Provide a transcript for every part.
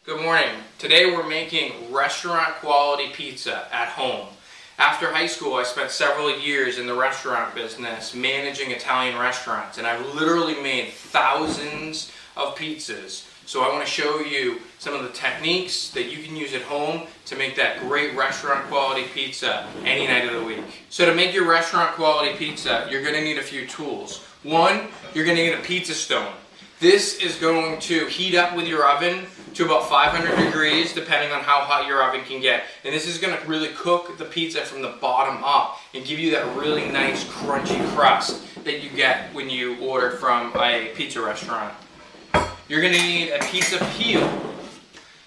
Good morning. Today we're making restaurant quality pizza at home. After high school I spent several years in the restaurant business managing Italian restaurants, and I've literally made thousands of pizzas. So I want to show you some of the techniques that you can use at home to make that great restaurant quality pizza any night of the week. So to make your restaurant quality pizza, you're going to need a few tools. One, you're going to need a pizza stone. This is going to heat up with your oven to about 500 degrees, depending on how hot your oven can get. And this is going to really cook the pizza from the bottom up and give you that really nice crunchy crust that you get when you order from a pizza restaurant. You're going to need a pizza peel.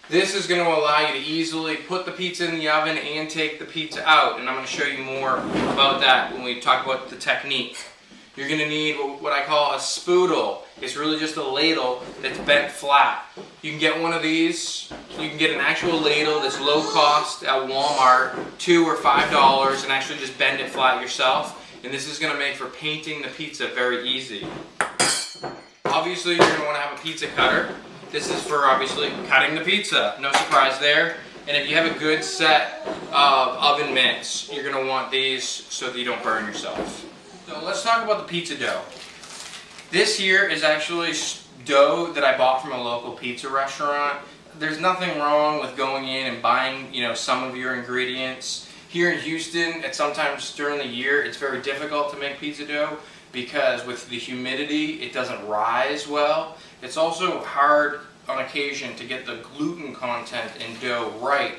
This is going to allow you to easily put the pizza in the oven and take the pizza out. And I'm going to show you more about that when we talk about the technique. You're going to need what I call a spoodle. It's really just a ladle that's bent flat. You can get one of these. You can get an actual ladle that's low cost at Walmart, $2 or $5, and actually just bend it flat yourself. And this is going to make for painting the pizza very easy. Obviously, you're going to want to have a pizza cutter. This is for obviously cutting the pizza. No surprise there. And if you have a good set of oven mitts, you're going to want these so that you don't burn yourself. So let's talk about the pizza dough. This here is actually dough that I bought from a local pizza restaurant. There's nothing wrong with going in and buying, some of your ingredients. Here in Houston, at sometimes during the year, it's very difficult to make pizza dough because with the humidity, it doesn't rise well. It's also hard on occasion to get the gluten content in dough right,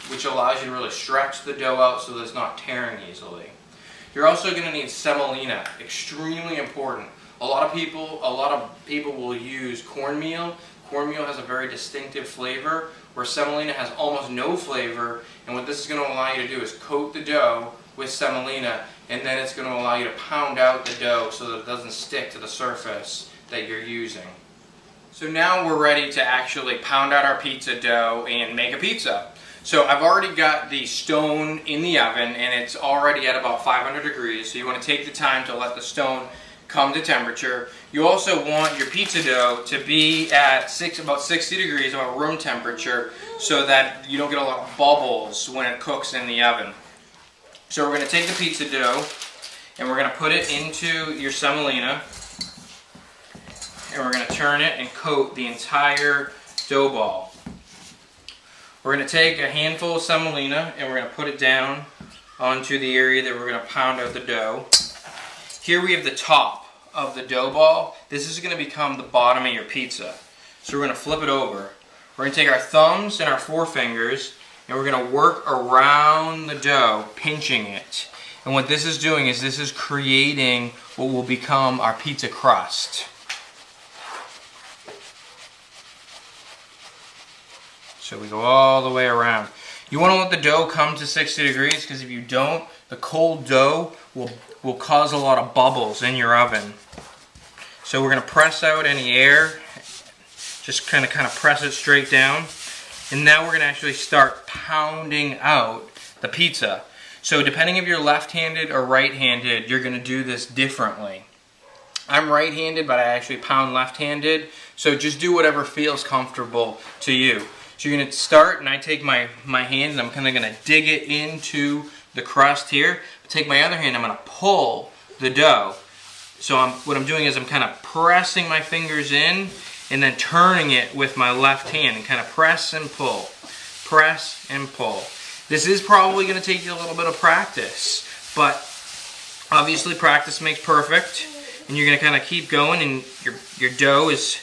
which allows you to really stretch the dough out so that it's not tearing easily. You're also going to need semolina, extremely important. A lot of people will use cornmeal. Cornmeal has a very distinctive flavor, where semolina has almost no flavor. And what this is going to allow you to do is coat the dough with semolina, and then it's going to allow you to pound out the dough so that it doesn't stick to the surface that you're using. So now we're ready to actually pound out our pizza dough and make a pizza. So I've already got the stone in the oven, and it's already at about 500 degrees. So you want to take the time to let the stone come to temperature. You also want your pizza dough to be at about 60 degrees, about room temperature, so that you don't get a lot of bubbles when it cooks in the oven. So we're going to take the pizza dough and we're going to put it into your semolina, and we're going to turn it and coat the entire dough ball. We're going to take a handful of semolina and we're going to put it down onto the area that we're going to pound out the dough. Here we have the top of the dough ball. This is going to become the bottom of your pizza. So we're going to flip it over. We're going to take our thumbs and our forefingers and we're going to work around the dough, pinching it. And what this is doing is this is creating what will become our pizza crust. So we go all the way around. You want to let the dough come to 60 degrees because if you don't, the cold dough will cause a lot of bubbles in your oven. So we're going to press out any air, just kind of press it straight down. And now we're going to actually start pounding out the pizza. So depending if you're left-handed or right-handed, you're going to do this differently. I'm right-handed, but I actually pound left-handed. So just do whatever feels comfortable to you. So you're going to start, and I take my hand and I'm kind of going to dig it into the crust here. Take my other hand, I'm going to pull the dough. So what I'm doing is I'm kind of pressing my fingers in and then turning it with my left hand and kind of press and pull. Press and pull. This is probably going to take you a little bit of practice, but obviously practice makes perfect. And you're going to kind of keep going, and your dough is...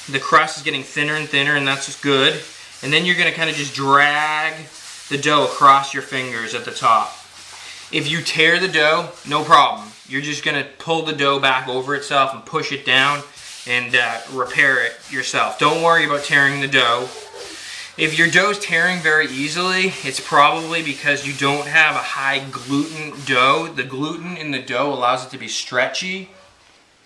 the crust is getting thinner and thinner, and that's just good. And then you're going to kind of just drag the dough across your fingers at the top. If you tear the dough, no problem. You're just going to pull the dough back over itself and push it down and repair it yourself. Don't worry about tearing the dough. If your dough is tearing very easily, it's probably because you don't have a high gluten dough. The gluten in the dough allows it to be stretchy.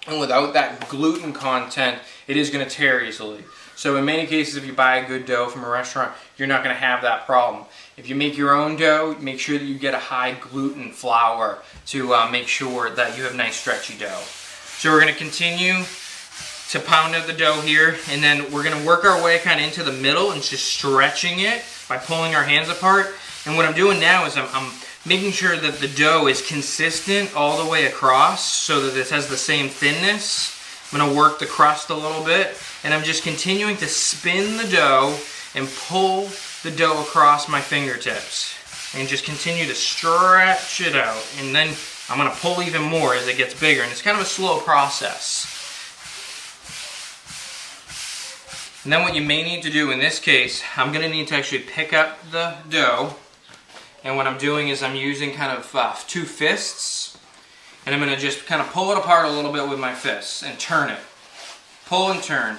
And without that gluten content, it is going to tear easily. So in many cases, if you buy a good dough from a restaurant, you're not going to have that problem. If you make your own dough, make sure that you get a high gluten flour to make sure that you have nice stretchy dough. So we're going to continue to pound out the dough here, and then we're gonna work our way kind of into the middle and just stretching it by pulling our hands apart. And what I'm doing now is I'm making sure that the dough is consistent all the way across so that this has the same thinness. I'm gonna work the crust a little bit, and I'm just continuing to spin the dough and pull the dough across my fingertips. And just continue to stretch it out. And then I'm gonna pull even more as it gets bigger, and it's kind of a slow process. And then what you may need to do in this case, I'm gonna need to actually pick up the dough, and what I'm doing is I'm using kind of 2 fists, and I'm gonna just kind of pull it apart a little bit with my fists and turn it. Pull and turn,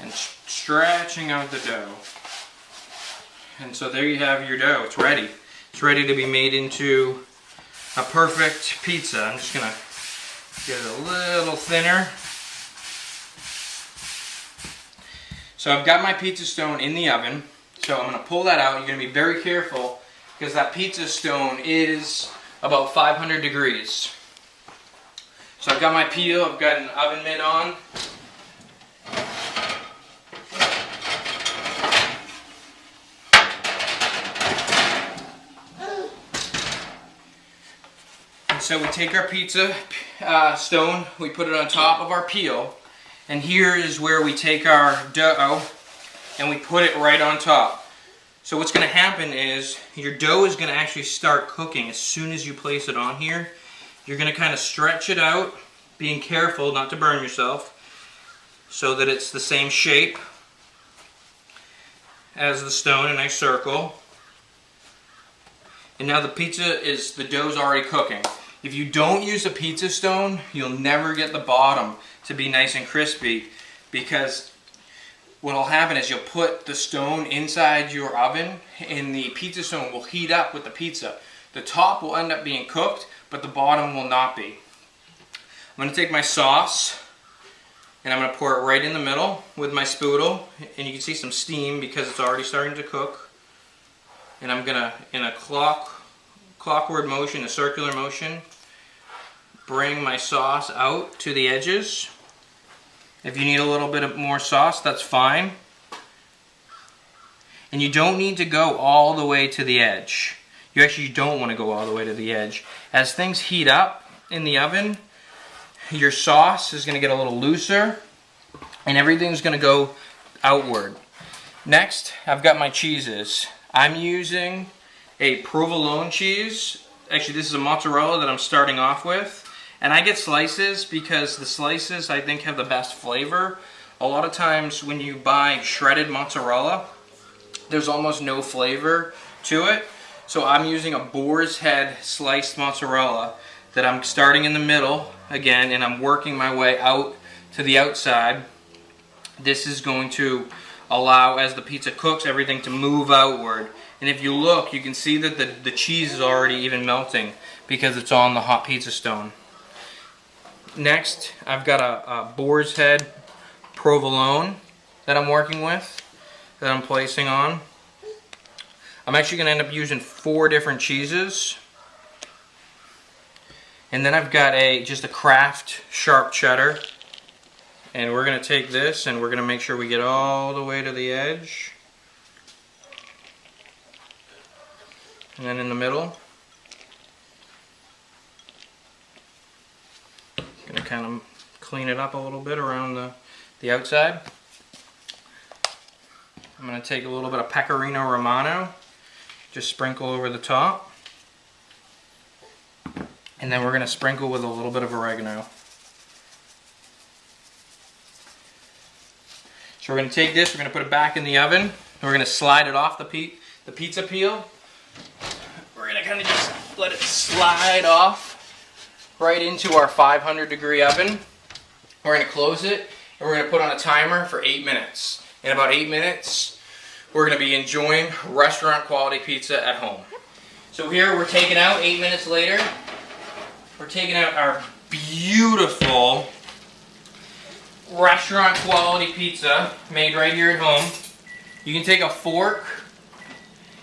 and stretching out the dough. And so there you have your dough. It's ready. It's ready to be made into a perfect pizza. I'm just gonna get it a little thinner. So I've got my pizza stone in the oven. So I'm gonna pull that out. You're gonna be very careful because that pizza stone is about 500 degrees. So I've got my peel, I've got an oven mitt on. So we take our pizza stone, we put it on top of our peel, and here is where we take our dough and we put it right on top. So what's going to happen is your dough is going to actually start cooking as soon as you place it on here. You're going to kind of stretch it out, being careful not to burn yourself, so that it's the same shape as the stone, a nice circle. And now the dough's already cooking. If you don't use a pizza stone, you'll never get the bottom to be nice and crispy, because what will happen is you'll put the stone inside your oven and the pizza stone will heat up with the pizza. The top will end up being cooked, but the bottom will not be. I'm going to take my sauce and I'm going to pour it right in the middle with my spoodle, and you can see some steam because it's already starting to cook. And I'm going to, in a clockward motion, a circular motion, bring my sauce out to the edges. If you need a little bit of more sauce, that's fine. And you don't need to go all the way to the edge. You actually don't want to go all the way to the edge. As things heat up in the oven, your sauce is going to get a little looser and everything's going to go outward. Next, I've got my cheeses. I'm using a provolone cheese. Actually, this is a mozzarella that I'm starting off with. And I get slices because the slices, I think, have the best flavor. A lot of times when you buy shredded mozzarella, there's almost no flavor to it. So I'm using a boar's head sliced mozzarella that I'm starting in the middle again, and I'm working my way out to the outside. This is going to allow, as the pizza cooks, everything to move outward. And if you look, you can see that the cheese is already even melting because it's on the hot pizza stone. Next, I've got a boar's head provolone that I'm working with, that I'm placing on. I'm actually going to end up using 4 different cheeses. And then I've got just a Kraft sharp cheddar. And we're going to take this and we're going to make sure we get all the way to the edge. And then in the middle. Going to kind of clean it up a little bit around the outside. I'm going to take a little bit of pecorino romano, just sprinkle over the top. And then we're going to sprinkle with a little bit of oregano. So we're going to take this, we're going to put it back in the oven, and we're going to slide it off the pizza peel. We're going to kind of just let it slide off right into our 500 degree oven. We're going to close it, and we're going to put on a timer for 8 minutes. In about 8 minutes, we're going to be enjoying restaurant quality pizza at home. So here we're taking out, 8 minutes later, we're taking out our beautiful restaurant quality pizza made right here at home. You can take a fork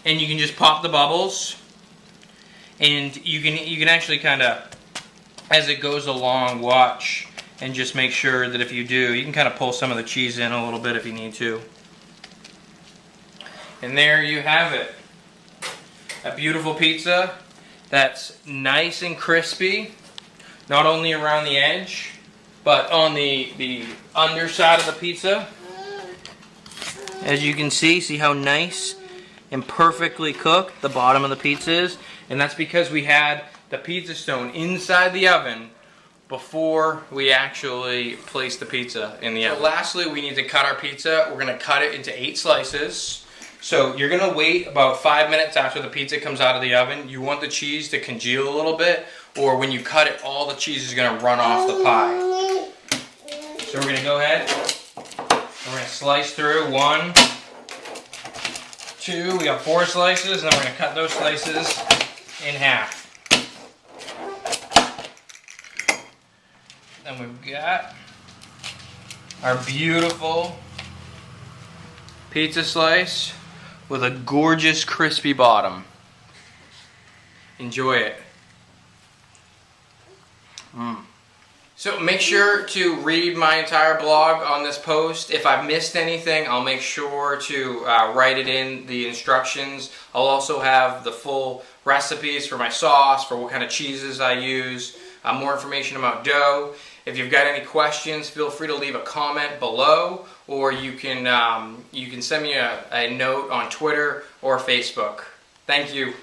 and you can just pop the bubbles, and you can actually kind of, as it goes along, watch and just make sure that if you do, you can kind of pull some of the cheese in a little bit if you need to. And there you have it. A beautiful pizza that's nice and crispy, not only around the edge, but on the underside of the pizza. As you can see how nice and perfectly cooked the bottom of the pizza is. And that's because we had the pizza stone inside the oven before we actually placed the pizza in the oven. So lastly, we need to cut our pizza. We're going to cut it into 8 slices. So you're going to wait about 5 minutes after the pizza comes out of the oven. You want the cheese to congeal a little bit, or when you cut it, all the cheese is going to run off the pie. So we're going to go ahead, we're going to slice through 1, 2, we got 4 slices, and then we're going to cut those slices in half. Then we've got our beautiful pizza slice with a gorgeous crispy bottom. Enjoy it. So make sure to read my entire blog on this post. If I've missed anything, I'll make sure to write it in the instructions. I'll also have the full recipes for my sauce, for what kind of cheeses I use, more information about dough. If you've got any questions, feel free to leave a comment below, or you can send me a note on Twitter or Facebook. Thank you.